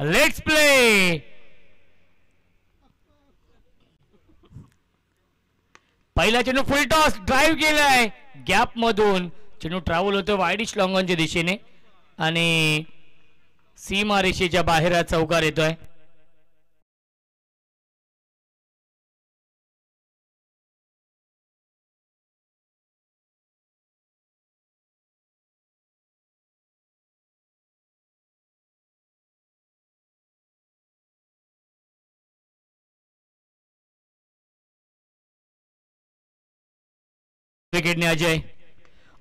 Let's play. पहिला चेंडू फुल toss drive केलाय गॅप मधून. चेंडू ट्रॅव्हल होतो वाईडिश लॉंगॉनच्या दिशेने आणि सीमा रेषेच्या बाहेर चौकार येतोय. विकेटने अजय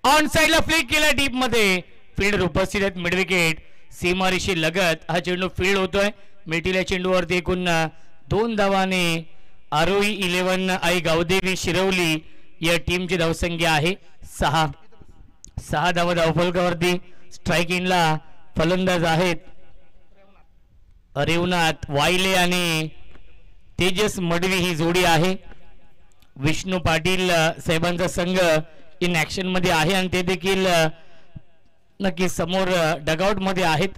ऑन साइडला फ्लिक केला डीप मध्ये. फील्डर उपस्थित आहेत मिड विकेट सीमारेषी लगत. हा चेंडू फील्ड होतोय. मिटील्या चेंडूवरती एकूण 2 धावाने आरोही 11 आई गावदेवी शिरवली या टीमची धावसंख्या आहे 6 धावा धावफलकावरती. स्ट्राईक इनला फलंदाज आहेत रेवनाथ वाईले आणि तेजस मडवी ही जोडी आहे. विष्णू पाटील साहेबांचा संघ इन ऍक्शन मध्ये आहे आणि ते देखील नक्की समोर डगआउट मध्ये आहेत.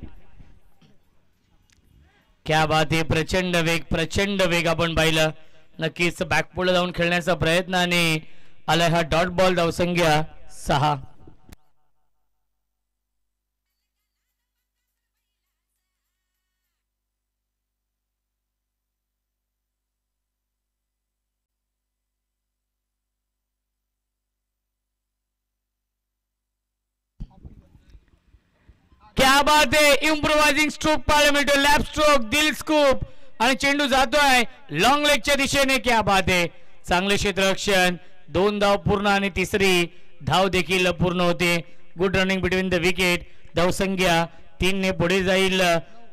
क्या बात आहे. प्रचंड वेग आपण पाहिलं. नक्कीच बॅकपोर्डला जाऊन खेळण्याचा प्रयत्न आणि आला हा डॉट बॉल. धावसंख्या 6. क्या बात आहे. इम्प्रोवायझिंग स्ट्रोक पाहायला मिळतो. लॅप स्ट्रोक दिल स्कूप आणि चेंडू जातोय लॉंग लेगच्या दिशेने. क्या बात आहे. चांगले क्षेत्ररक्षण. 2 धाव पूर्ण आणि तिसरी धाव देखील पूर्ण होते. Good running between the wicket. धावसंख्या 3 ने पुढे जाईल.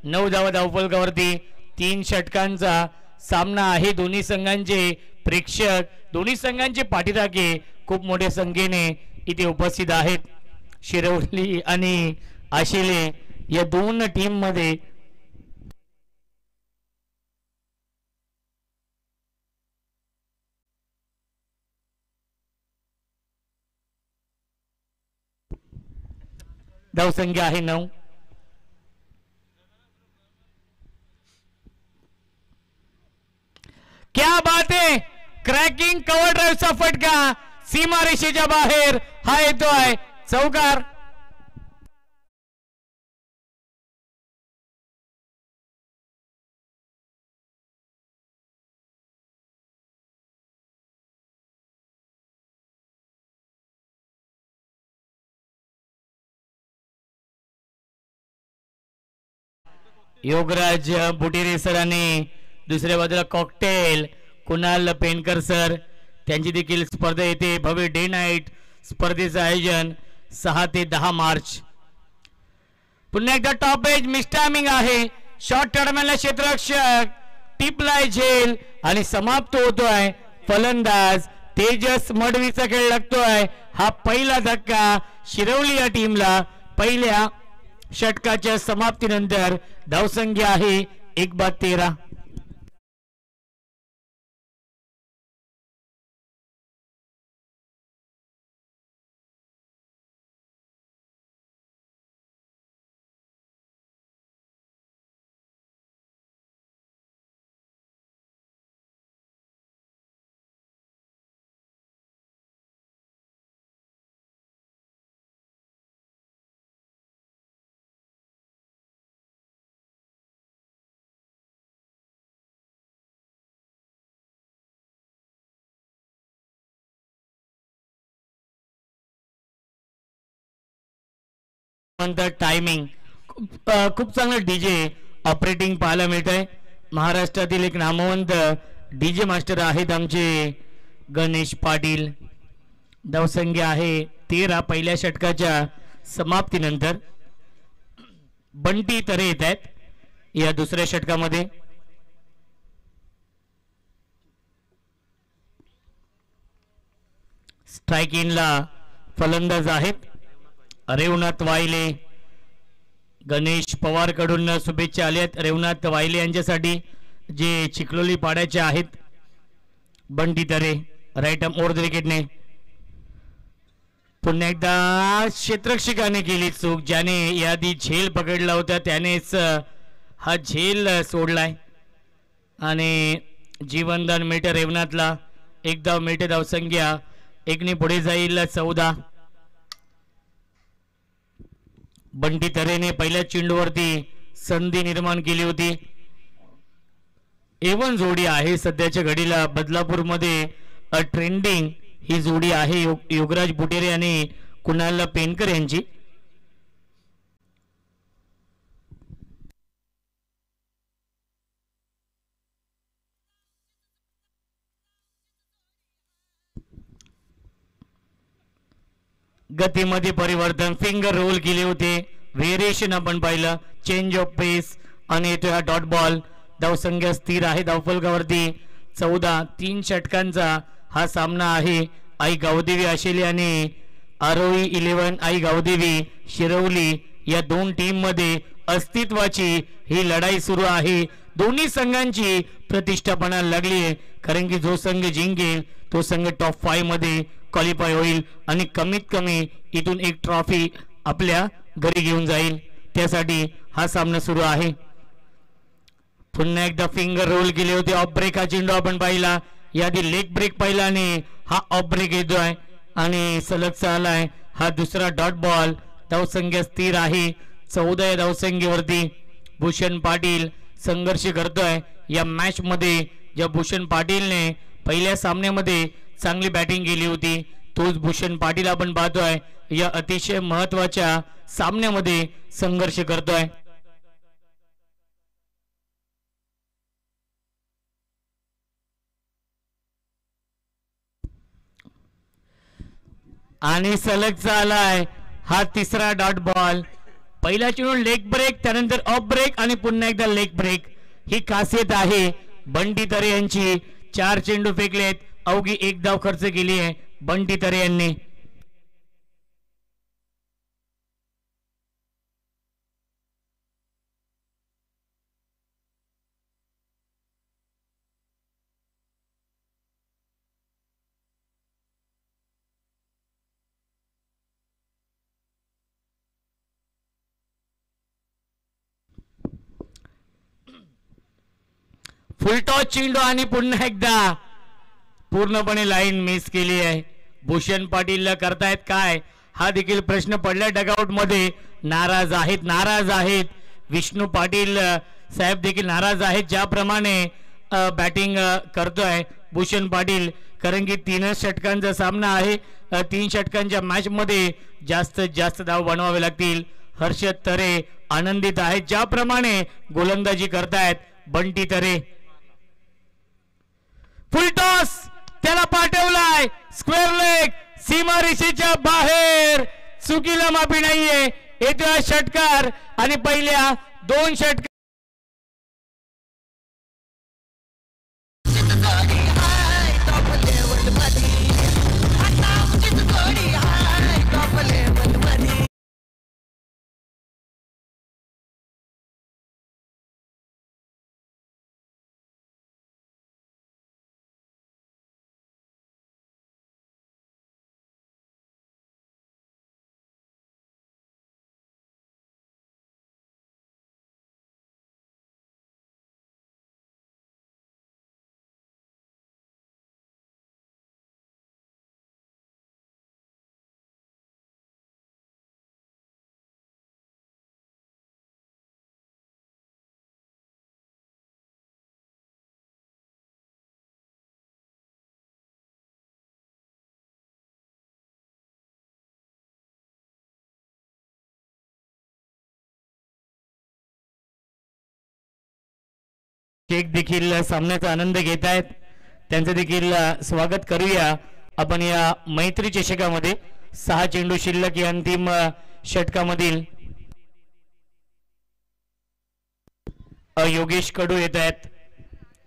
9 धावा धावफलकावरती. 3 षटकांचा सामना आहे. दोन्ही संघांचे प्रेक्षक दोन्ही संघांचे पाठीराखे खूप मोठ्या संख्येने इथे उपस्थित आहेत. शिरवली आणि आशिले या 2 टीम मध्ये धावसंख्या आहे 9. क्या बात आहे. क्रॅकिंग कव्हर ड्राईव्हचा फटका सीमारेषेच्या बाहेर. हा येतोय चौकार. योगराज बुटेरे सर आणि दुसऱ्या बाजूला कॉकटेल कुणाल पेनकर सर त्यांची देखील स्पर्धा येते. भव्य डे नाईट स्पर्धेचं आयोजन 6 ते 10 मार्च. पुन्हा एकदा टॉप एज मिस्टामिंग आहे. शॉर्ट टर्मिनल क्षेत्ररक्षक टिपलाय झेल आणि समाप्त होतोय फलंदाज तेजस मडवीचा खेळ लागतोय. हा पहिला धक्का शिरवली या टीमला. पहिल्या षटकाच्या समाप्तीनंतर धावसंख्या आहे 1/13. टायमिंग खूप चांगलं डीजे ऑपरेटिंग पाहायला मिळत आहे. महाराष्ट्रातील एक नामवंत डीजे मास्टर आहेत आमचे गणेश पाटील. धावसंख्या आहे 13 पहिल्या षटकाच्या समाप्तीनंतर. बंटी तरे येत आहेत या दुसऱ्या षटकामध्ये. स्ट्राईक इनला फलंदाज आहेत रेवनाथ वाईले. गणेश पवार कडून शुभेच्छा आल्यात रेवनाथ वाईले यांच्यासाठी जे चिखलोली पाड्याचे आहेत. बंटी तरे राईट आर्म ओव्हर द विकेटने. पुन्हा एकदा क्षेत्ररक्षकाने केली चूक. ज्याने यादी झेल पकडला होता त्यानेच हा झेल सोडलाय आणि जीवनदान मिळते रेवनाथला. एक धाव मिळते धावसंख्या एकने पुढे जाईल 14. बंटी तरेने पहिल्या चेंडूवरती संधी निर्माण केली होती. एवन जोडी आहे सध्याच्या घडीला बदलापूरमध्ये ट्रेंडिंग ही जोडी आहे योगराज बुटेरे आणि कुणाल पेनकर यांची. गतीमध्ये परिवर्तन फिंगर रोल केले होते व्हेरिएशन आपण पाहिलं चेंज ऑफ पेस आणि येतो हा डॉट बॉल. धावसंख्या स्थिर आहे धावफलकावरती 14. 3 षटकांचा हा सामना आहे. आई गावदेवी आशेली आणि आरोही 11 आई गावदेवी शिरवली या दोन टीम मध्ये अस्तित्वाची ही लढाई सुरू आहे. दोन्ही संघांची प्रतिष्ठापना लागली आहे कारण की जो संघ जिंकेल तो संघ टॉप 5 मध्ये क्वालिफाय होईल आणि कमीत कमी इथून एक ट्रॉफी आपल्या घरी घेऊन जाईल. त्यासाठी हा सामना सुरू आहे. पुन्हा एकदा फिंगर रोल केले होते. ऑफ ब्रेक हा चेंडू आपण पाहिला याआधी लेग ब्रेक पाहिला आणि हा ऑफ ब्रेक येतोय आणि सलगचा आलाय हा दुसरा डॉट बॉल. धावसंख्या स्थिर आहे 14 या धावसंख्येवरती. भूषण पाटील संघर्ष करतोय या मॅच मध्ये. ज्या भूषण पाटीलने पहिल्या सामन्यामध्ये चांगली बॅटिंग केली होती तोच भूषण पाटील आपण पाहतोय या अतिशय महत्वाच्या सामन्यामध्ये संघर्ष करतोय. आणि सलगचा आलाय हा तिसरा डॉट बॉल. पहिला चेंडू लेग ब्रेक त्यानंतर ऑफ ब्रेक आणि पुन्हा एकदा लेग ब्रेक ही खासियत आहे बंटी तरे यांची. 4 चेंडू फेकलेत अवघी 1 धाव खर्च केली आहे बंटी तरे यांनी. फुलटॉस चेंडू आणि पुन्हा एकदा पूर्णपणे लाईन मिस केली आहे. भूषण पाटीलला करतायत काय हा देखील प्रश्न पडला डगआउट मध्ये. नाराज आहेत विष्णू पाटील साहेब देखील नाराज आहेत ज्याप्रमाणे बॅटिंग करतोय भूषण पाटील कारण की 3 षटकांचा सामना आहे. 3 षटकांच्या मॅच मध्ये जास्तीत जास्त धाव बनवावे लागतील. हर्षद तरे आनंदित आहेत ज्याप्रमाणे गोलंदाजी करतायत बंटी तरे. फुलटॉस त्याला पाठवलाय स्क्वेअर लेग सीमा रेषेच्या बाहेर. चुकीला माफी नाहीये. येतोय षटकार आणि पहिल्या 2 षटकार केक देखील सामन्याचा आनंद घेत आहेत त्यांचं देखील स्वागत करूया आपण या मैत्री चषकामध्ये. 6 चेंडू शिल्लक या अंतिम षटकामधील. योगेश कडू येत आहेत.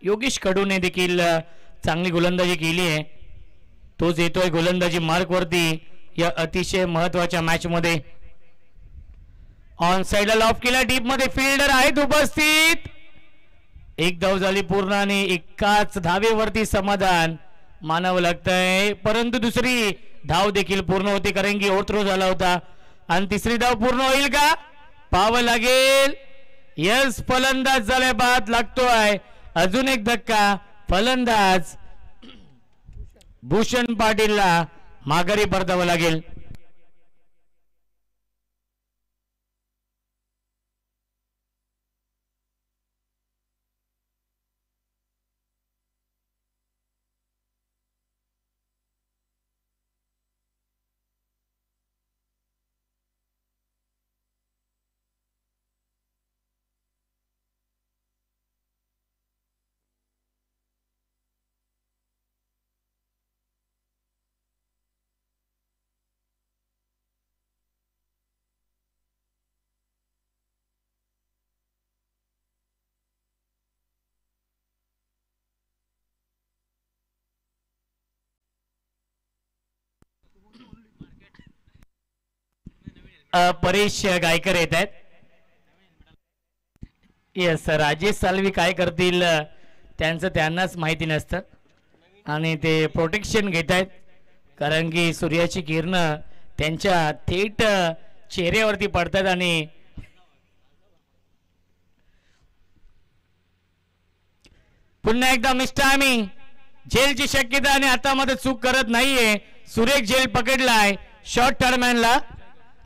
योगेश कडूने देखील चांगली गोलंदाजी केली आहे. तोच येतोय गोलंदाजी मार्क वरती या अतिशय महत्वाच्या मॅच मध्ये. ऑन साइडला लॉफ केला डीप मध्ये फिल्डर आहेत उपस्थित. 1 धाव झाली पूर्ण आणि एकाच धावेवरती समाधान मानावं लागतंय परंतु दुसरी धाव देखील पूर्ण होती कारण की ओव्हरथ्रो झाला होता आणि तिसरी धाव पूर्ण होईल का पाहावं लागेल. यस फलंदाज झाले बाद लागतोय अजून एक धक्का फलंदाज भूषण पाटीलला माघारी परतावं लागेल. परेश गायकर येत आहेत. येस राजेश सालवी काय करतील त्यांचं त्यांनाच माहिती नसतं आणि ते प्रोटेक्शन घेत आहेत कारण की सूर्याची किरणं त्यांच्या थेट चेहऱ्यावरती पडतात आणि पुन्हा एकदा मिस्टामी झेलची शक्यता आणि आता मध्ये चूक करत नाहीये. सुरेख झेल पकडलाय शॉर्ट टर्मॅनला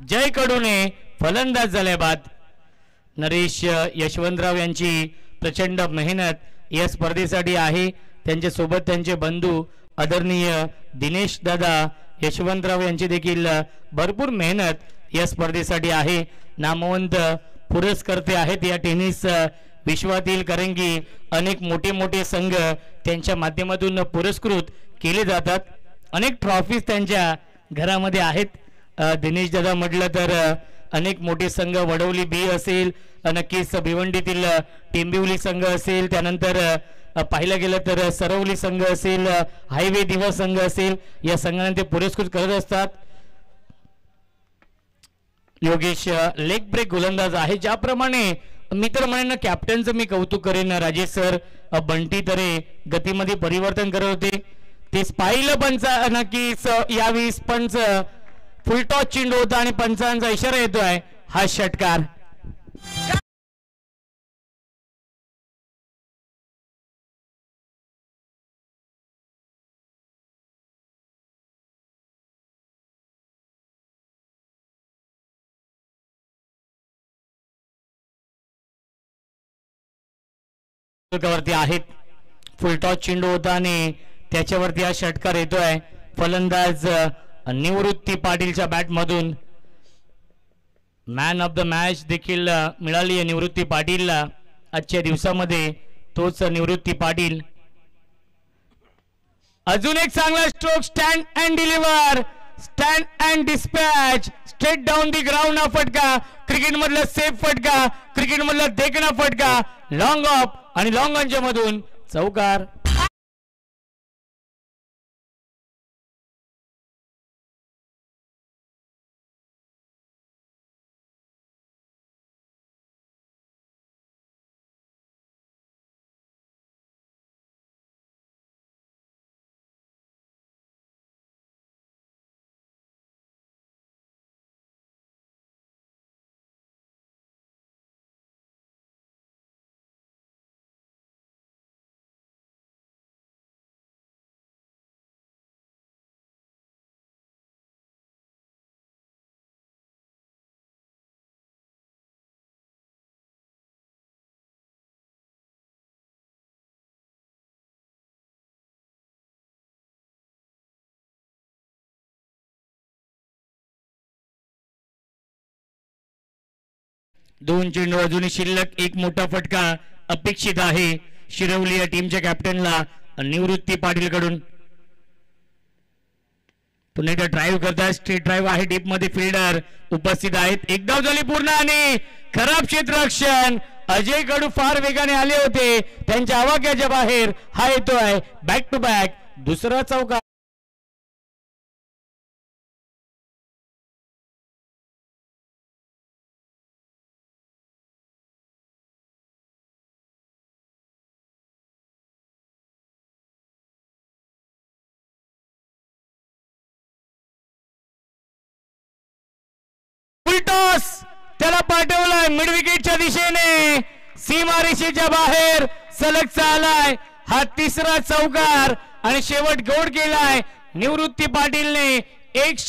जय कडूने फलंदाज झाले बाद. नरेश यशवंतराव यांची प्रचंड मेहनत या स्पर्धेसाठी आहे. त्यांच्या सोबत त्यांचे बंधू आदरणीय दिनेश दादा यशवंतराव यांची देखील भरपूर मेहनत या स्पर्धेसाठी आहे. नामवंत पुरस्कर्ते आहेत या टेनिस विश्वातील कारण की अनेक मोठे मोठे संघ त्यांच्या माध्यमातून पुरस्कृत केले जातात. अनेक ट्रॉफीज त्यांच्या घरामध्ये आहेत. दिनेश दादा म्हटलं तर अनेक मोठे संघ वडवली बी असेल नक्कीच भिवंडीतील टेंबिवली संघ असेल त्यानंतर पाहिलं गेलं तर सरवली संघ असेल हायवे दिवस संघ असेल या संघाने ते पुरस्कृत करत असतात. योगेश लेग ब्रेक गोलंदाज आहे. ज्याप्रमाणे मी तर म्हणेन कॅप्टनचं मी कौतुक करेन राजेश सर. बंटी तरे गतीमध्ये परिवर्तन करत होते तेच पाहिलं पंच नक्कीच यावेळी पंच फुलटॉस चेंडू होता आणि पंचांचा इशारा येतोय हा षटकार. वरती आहेत फुलटॉस चेंडू होता आणि त्याच्यावरती हा षटकार येतोय. फलंदाज निवृत्ती पाटीलच्या बॅट मधून मॅन ऑफ द मॅच देखील मिळाली आहे निवृत्ती पाटीलला आजच्या दिवसामध्ये. तोच निवृत्ती पाटील. अजून एक चांगला stroke stand and deliver stand and dispatch straight down the ground हा फटका. क्रिकेट मधला सेफ फटका क्रिकेट मधला देखणा फटका लॉंग ऑफ आणि लॉंग ऑनच्या मधून चौकार. दोन चेंडू अजूनही शिल्लक. एक मोठा फटका अपेक्षित आहे शिरवली या टीमच्या कॅप्टनला निवृत्ती पाटील कडून. पुन्हा एकदा ड्राईव्ह करतात स्ट्रेट ड्राईव्ह आहे. डीप मध्ये फिल्डर उपस्थित आहेत. एक धाव झाली पूर्ण आणि खराब क्षेत्ररक्षण. अजय कडू फार वेगाने आले होते त्यांच्या आवाक्याच्या बाहेर. हा येतोय बॅक टू बॅक दुसरा चौकार. त्याला पाठवलाय मिड विकेटच्या दिशेने, सीमारेषेच्या बाहेर सलगचा आलाय हा तिसरा चौकार आणि शेवट गोड केलाय निवृत्ती पाटीलने. एक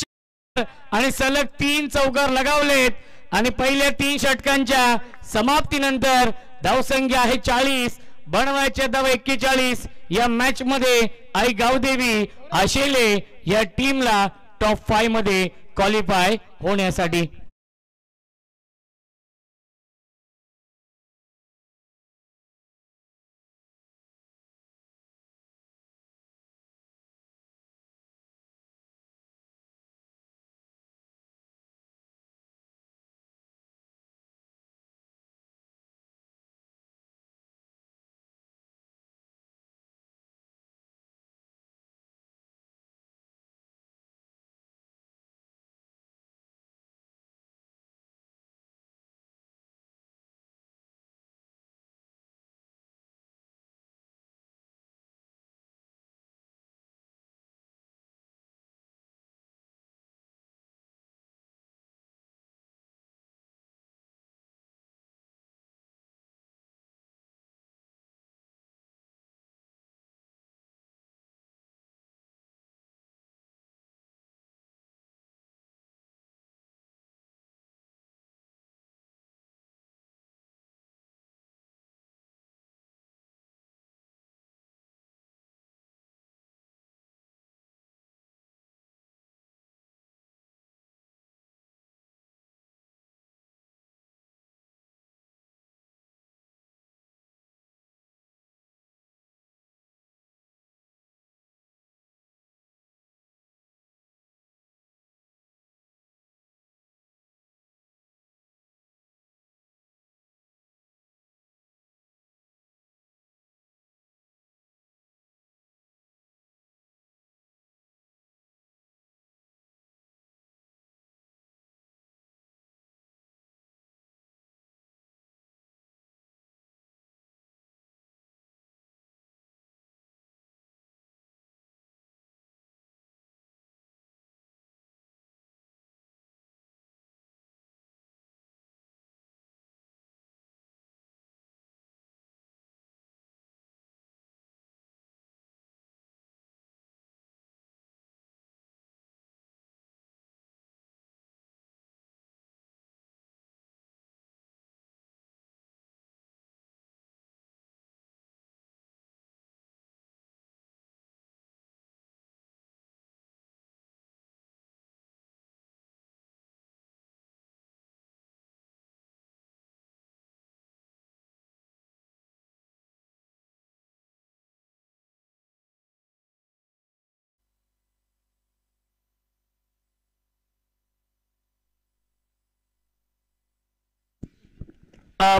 आणि सलग 3 चौकार लगावलेत आणि पहिल्या 3 षटकांच्या समाप्तीनंतर धावसंख्या आहे 40, बनवायचे धाव 41. या मॅच मध्ये आई गावदेवी आशेले या टीमला टॉप 5 मध्ये क्वालिफाय होण्यासाठी.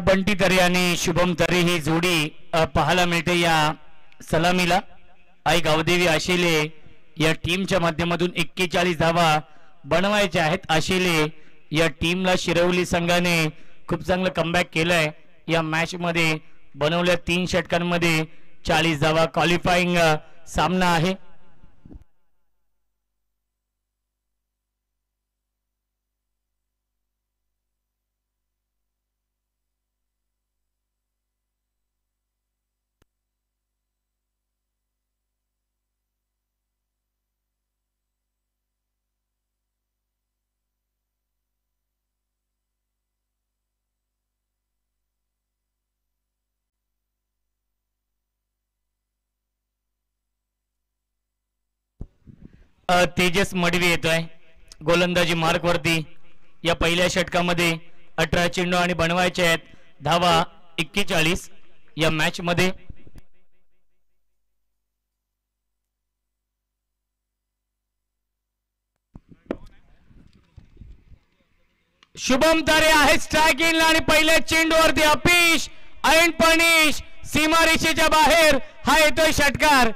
बंटी तरे आणि शुभम तरे ही जोडी पाहायला मिळते या सलामीला. आई गावदेवी आशेले या टीमच्या माध्यमातून 41 धावा बनवायच्या आहेत. आशेले या टीमला शिरवली संघाने खूप चांगलं कमबॅक केलंय. या मॅच मध्ये बनवल्या 3 षटकांमध्ये 40 धावा. क्वालिफाईंग सामना आहे. तेजस मडवी येतोय गोलंदाजी मार्क वरती. या पहिल्या षटकामध्ये 18 चेंडू आणि बनवायचे आहेत धावा 41 या मॅच मध्ये. शुभम तारे आहे स्ट्राइक इन आणि पहिल्या चेंडूवरती अपीश ऐन पनिश सीमारेषेच्या बाहेर हा येतोय षटकार.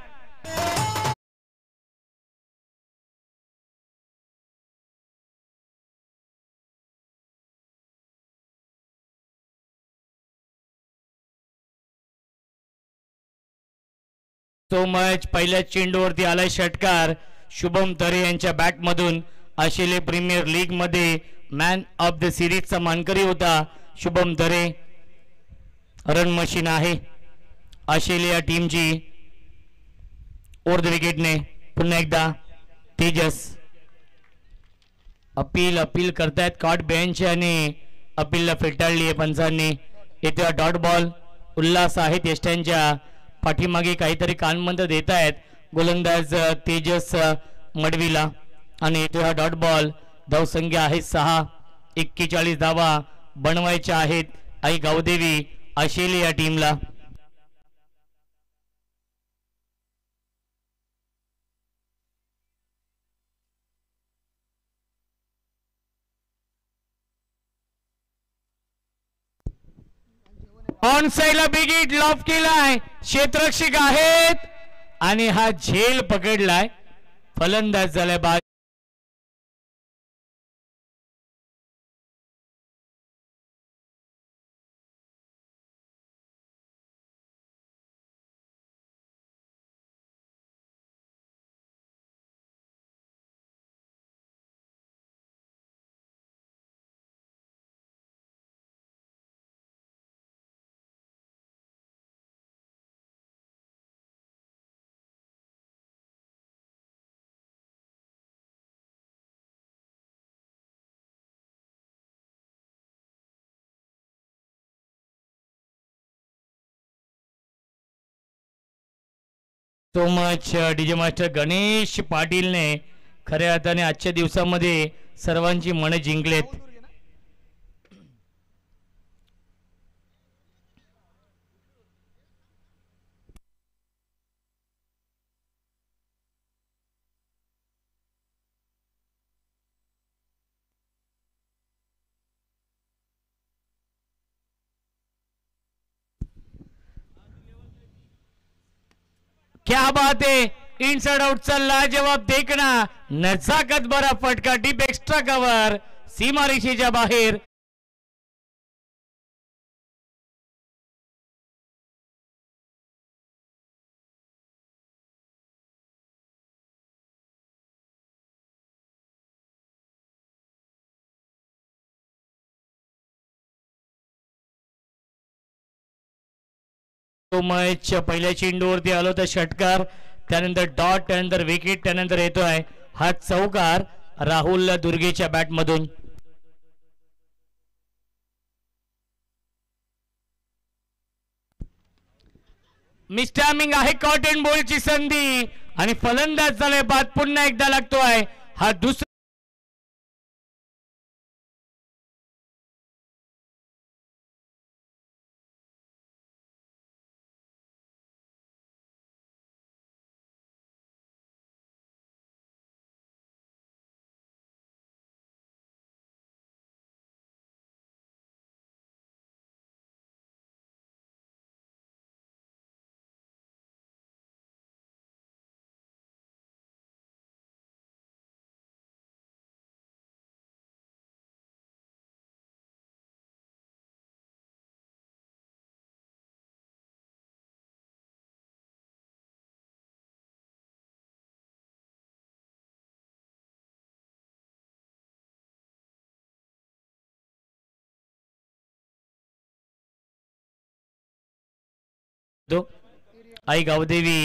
तो मॅच पहिल्या चेंडूवरती आलाय षटकार शुभम तरे यांच्या बॅट मधून. आशिले प्रीमियर लीग मध्ये मॅन ऑफ द सिरीजचा मानकरी होता शुभम दरे. रन मशीन आहे ऑस्ट्रेलिया टीमची. ओव्हर द विकेटने पुन्हा एकदा तेजस. अपील करतायत कॉट बेंच आणि अपीलला फेटाळली आहे पंचांनी. येथे डॉट बॉल. उल्हास आहेत यष्ट्यांच्या पाठीमागे काहीतरी कानमंद देत आहेत गोलंदाज तेजस मडवीला. आणि येथे हा डॉट बॉल. धावसंख्या आहे 6. 41 धावा बनवायच्या आहेत आई गावदेवी ऑस्ट्रेलिया टीमला. ऑन साइडला बिग हिट लॉफ केलाय. क्षेत्ररक्षक आहेत आणि हा झेल पकडलाय. फलंदाज झालाय बाद. So much DJ master Ganesh पाटीलने खऱ्या अर्थाने आजच्या दिवसामध्ये सर्वांची मने जिंकलेत. क्या बात है. इनसाइड आउटचा लाजवाब देखना. नजाकत भरा फटका. डीप एक्स्ट्रा कव्हर सीमारेषेच्या बाहेर. मॅच पहिल्या चेंडूवरती आलो तर षटकार. त्यानंतर डॉट. त्यानंतर विकेट. त्यानंतर येतोय हा चौकार राहुल दुर्गेच्या बॅट मधून. मिस्टॅमिंग आहे. कॉटन बॉलची संधी आणि फलंदाज झालाय बाद. पुन्हा एकदा लागतोय हा दुसरा. आई गावदेवी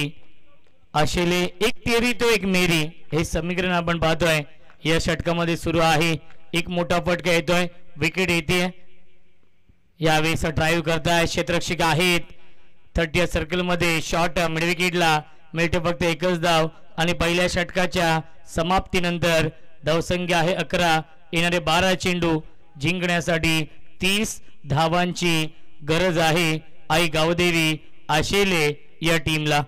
आशेले एक तेरी तो एक मेरी हे समीकरण आपण पाहतोय या षटकामध्ये सुरू आहे. एक मोठा फटका येतोय. विकेट येते. यावेळेस ड्राईव्ह करताय क्षेत्ररक्षक आहेत. 30 सर्कल मध्ये शॉट मिड विकेटला मिळते फक्त एकच धाव. आणि पहिल्या षटकाच्या समाप्तीनंतर धावसंख्या आहे 11. येणारे 12 चेंडू जिंकण्यासाठी 30 धावांची गरज आहे आई गावदेवी आशेले या टीमला.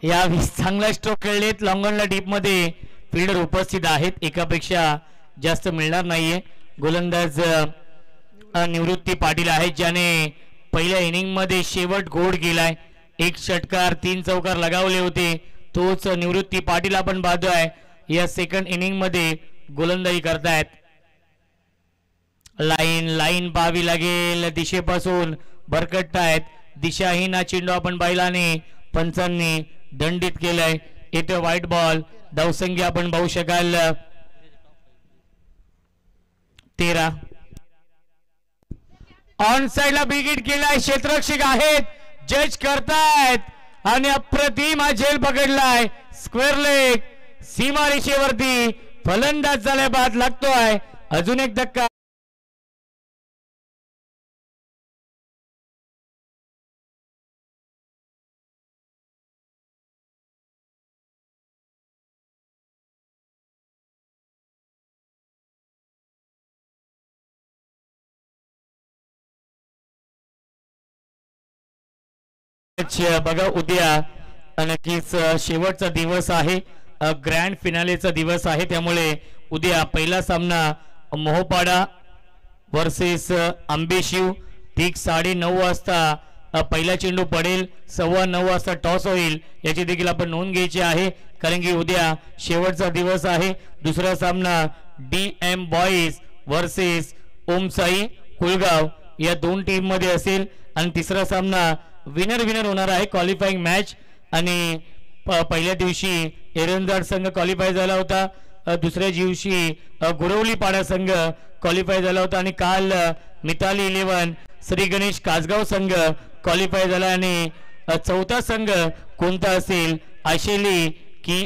या चांगला स्ट्रोक खेळलेत. लॉंगॉनला डीप मध्ये फिल्डर उपस्थित आहेत, एकापेक्षा जास्त मिळणार नाहीये. गोलंदाज निवृत्ती पाटील आहेत, ज्याने पहिल्या इनिंग मध्ये शेवट गोड केलाय. एक षटकार 3 चौकार लगावले होते. तोच निवृत्ती पाटील आपण पाहतोय या सेकंड इनिंग मध्ये गोलंदाजी करतायत. लाईन पाहावी लागेल. दिशेपासून भरकटतायत. दिशाहीन हा चेंडू आपण पाहिला आणि पंचांनी दंडित केलाय. येथे व्हाईट बॉल. धावसंख्या आपण पाहू शकाल 13. ऑन साइडला विकेट केलाय. क्षेत्ररक्षक आहेत, जज करतायत आणि अप्रतिम हा झेल पकडलाय. स्क्वेअर लेग सीमा रेषेवरती फलंदाज झाल्या बाद लागतोय. अजून एक धक्का. बघा उद्या नक्कीच शेवटचा दिवस आहे, ग्रँड फिनालेचा दिवस आहे. त्यामुळे उद्या पहिला सामना मोहपाडा वर्सेस आंबेशिव ठीक 9:30 वाजता पहिला चेंडू पडेल. 9:15 वाजता टॉस होईल. याची देखील आपण नोंद घ्यायची आहे, कारण की उद्या शेवटचा दिवस आहे. दुसरा सामना DM बॉईज वर्सेस ओमसाई कुलगाव या 2 टीम मध्ये असेल. आणि तिसरा सामना विनर होणार आहे क्वालिफाईंग मॅच. आणि पहिल्या दिवशी एरंजाड संघ क्वालिफाय झाला होता, दुसऱ्या दिवशी गुरवली पाडा संघ क्वालिफाय झाला होता आणि काल मिताली 11 श्री गणेश कासगाव संघ क्वालिफाय झाला. आणि चौथा संघ कोणता असेल आशेली की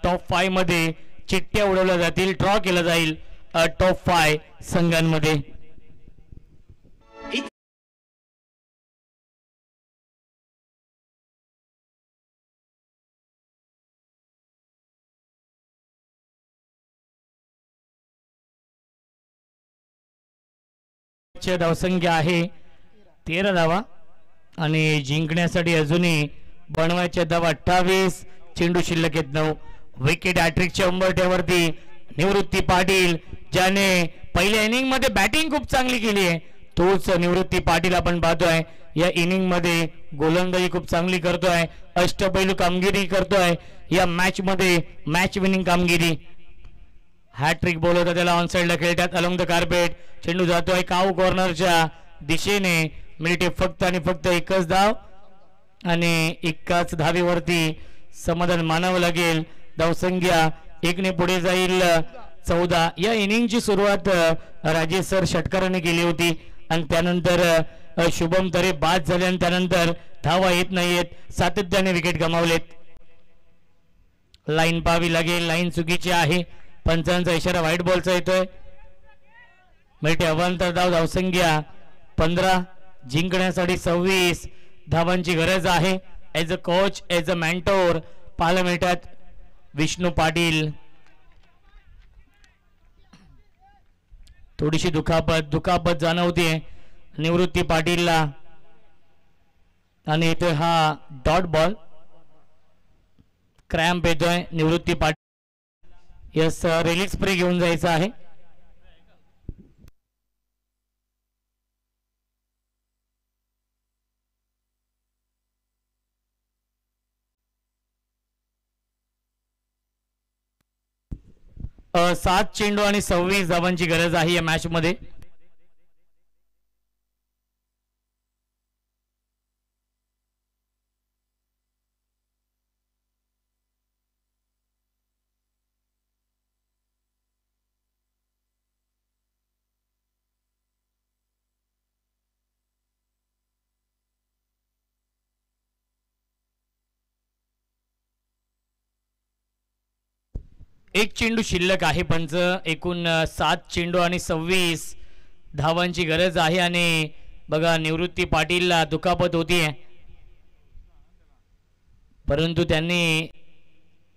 टॉप 5 मध्ये चिठ्ठ्या उडवल्या जातील. ड्रॉ केला जाईल टॉप 5 संघांमध्ये. धावसंख्या आहे 13 धावा आणि जिंकण्यासाठी अजूनही बनवायच्या धावा 28. चेंडू शिल्लक आहेत 9. विकेट हॅट्रिकच्या उंबरठ्यावरती निवृत्ती पाटील, ज्याने पहिल्या इनिंग मध्ये बॅटिंग खूप चांगली केली आहे, तोच निवृत्ती पाटील आपण पाहतोय या इनिंग मध्ये गोलंदाजी खूप चांगली करतोय. अष्टपैलू कामगिरी करतोय या मॅच मध्ये, मॅच विनिंग कामगिरी. हॅट्रिक बोलवता त्याला ऑन साइडला खेळतात. अलॉंग द कार्पेट चेंडू जातोय काऊ कॉर्नरच्या दिशेने. मिळते फक्त आणि फक्त एकच धाव आणि एकाच धावेवरती समाधान मानावं लागेल. धावसंख्या 1 ने पुढे जाईल 14. या इनिंगची सुरुवात राजेश सर षटकाराने केली होती आणि त्यानंतर शुभम तरे बाद झाले आणि त्यानंतर धावा येत नाहीयेत. सातत्याने विकेट गमावलेत. लाईन पाहावी लागेल. लाईन चुकीची आहे. पंचांचा इशारा व्हाईट बॉलचा येतोय. मिळते अवांतर धाव. धावसंख्या 15. जिंकण्यासाठी 26 धावांची गरज आहे. As a coach, as a mentor पाहायला मिळतात विष्णू पाटील. थोडीशी दुखापत जाणवते निवृत्ती पाटीलला आणि इथे हा डॉट बॉल क्रॅम्प येतोय. निवृत्ती पाटील यस रिलीज स्प्रे घेऊन जायचं आहे. सात चेंडू आणि 26 धावांची गरज आहे या मॅच मध्ये. एक चेंडू शिल्लक आहे. पंच एकूण 7 चेंडू आणि 26 धावांची गरज आहे. आणि बघा निवृत्ती पाटीलला दुखापत होती आहे, परंतु त्यांनी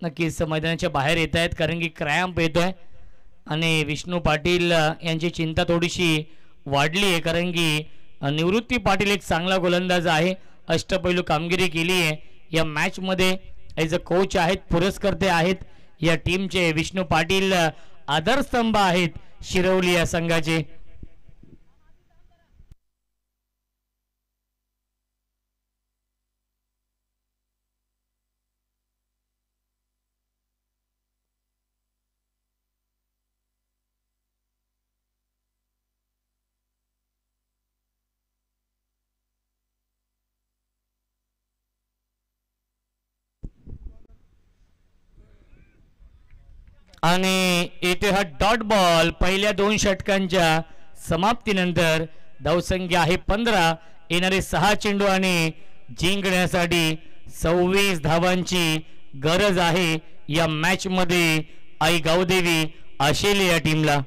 नक्कीच मैदानाच्या बाहेर येत आहेत, कारण की क्रॅम्प येतोय आणि विष्णू पाटील यांची चिंता थोडीशी वाढली आहे, कारण की निवृत्ती पाटील एक चांगला गोलंदाज आहे, अष्टपैलू कामगिरी केली आहे या मॅचमध्ये. ॲज अ कोच आहेत, पुरस्कर्ते आहेत या टीमचे. विष्णू पाटील आधारस्तंभ आहेत शिरवली या संघाचे. आणि येथे हा डॉट बॉल पहिल्या 2 षटकांच्या समाप्तीनंतर. धावसंख्या आहे 15, येणारे 6 चेंडू आणि जिंकण्यासाठी 26 धावांची गरज आहे या मॅच मध्ये. आई गावदेवी आशेले या टीमला.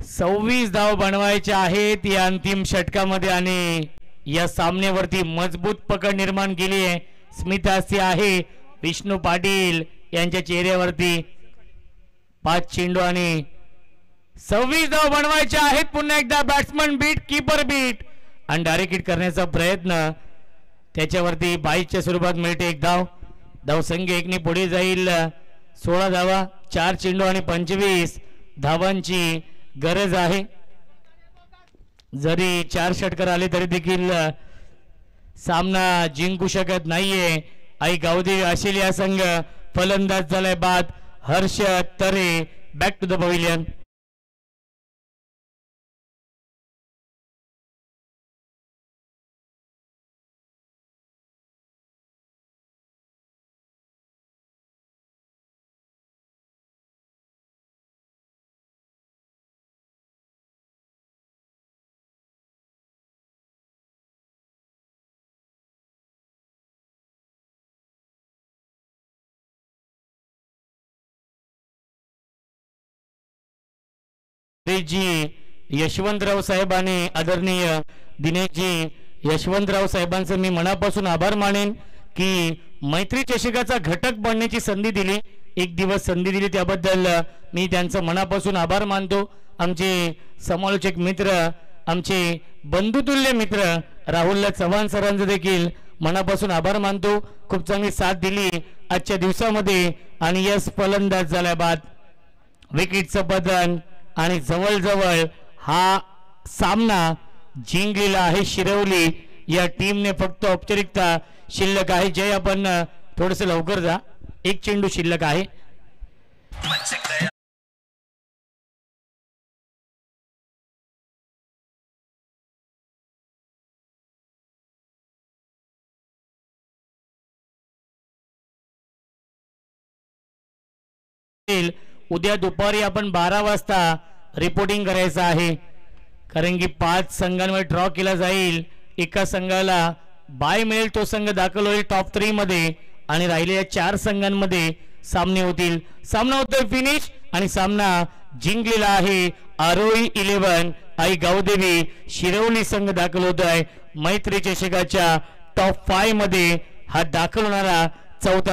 सव्वीस धाव बनवायचे आहेत या अंतिम षटकामध्ये आणि या सामन्यावरती मजबूत पकड निर्माण केली आहे. स्मितहास्य आहे विष्णू पाटील यांच्या चेहऱ्यावरती. 5 चेंडू आणि 26 धाव बनवायचे आहेत. पुन्हा एकदा बॅट्समन बीट, कीपर बीट आणि डायरेक्ट हिट करण्याचा प्रयत्न. त्याच्यावरती 22च्या स्वरूपात मिळते 1 धाव. धावसंख्या 1 ने पुढे जाईल. 16 धावा, 4 चेंडू आणि 25 धावांची गरज आहे. जरी 4 षटकार आले तरी देखील सामना जिंकू शकत नाहीये आई गावदेवी आशेले या संघ. फलंदाज झालाय बाद. हर्ष तरे बॅक टू द पवेलियन. जी यशवंतराव साहेब आणि आदरणीय दिनेशजी यशवंतराव साहेबांचं मी मनापासून आभार मानेन की मैत्री चषकाचा घटक बनण्याची संधी दिली. 1 दिवस संधी दिली त्याबद्दल मी त्यांचं मनापासून आभार मानतो. आमचे समालोचक मित्र, आमचे बंधुतुल्य मित्र राहुल चव्हाण सरांचं देखील मनापासून आभार मानतो. खूप चांगली साथ दिली आजच्या दिवसामध्ये आणि यस फलंदाज झाल्या बाद. विकेटचं पतन आणि जवळजवळ हा सामना जिंकलेला आहे शिरवली या टीमने. फक्त औपचारिकता शिल्लक आहे. जय आपण थोडंसं लवकर जा, 1 चेंडू शिल्लक आहे. उद्या दुपारी आपण 12 वाजता रिपोर्टिंग करायचं आहे, कारण की 5 संघांमध्ये ड्रॉ केला जाईल. एका संघाला बाय मिळेल, तो संघ दाखल होईल टॉप 3 मध्ये आणि राहिलेल्या 4 संघांमध्ये सामने होतील. सामना होतोय फिनिश आणि सामना जिंकलेला आहे आरोही 11 आई गावदेवी शिरवली संघ दाखल होतोय मैत्री चषकाच्या टॉप 5 मध्ये. हा दाखल होणारा 4था